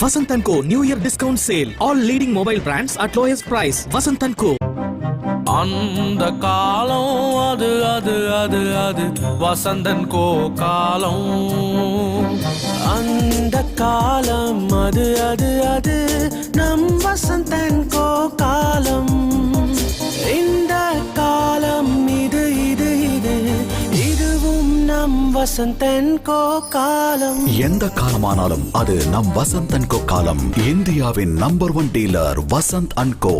Vasant & Co. New Year discount sale. All leading mobile brands at lowest price. Vasant & Co. அந்த காலம் அது அது அது அது வசந்தன் கோ காலம். அந்த காலம் அது அது அது நம் வசந்தன் கோ காலம். இந்த காலம் இது இது இது இதுவும் நம் வசந்தன் கோ காலம். எந்த காலமானாலும் அது நம் வசந்த் அண்ட் கோ காலம். இந்தியாவின் number 1 dealer Vasanth and go.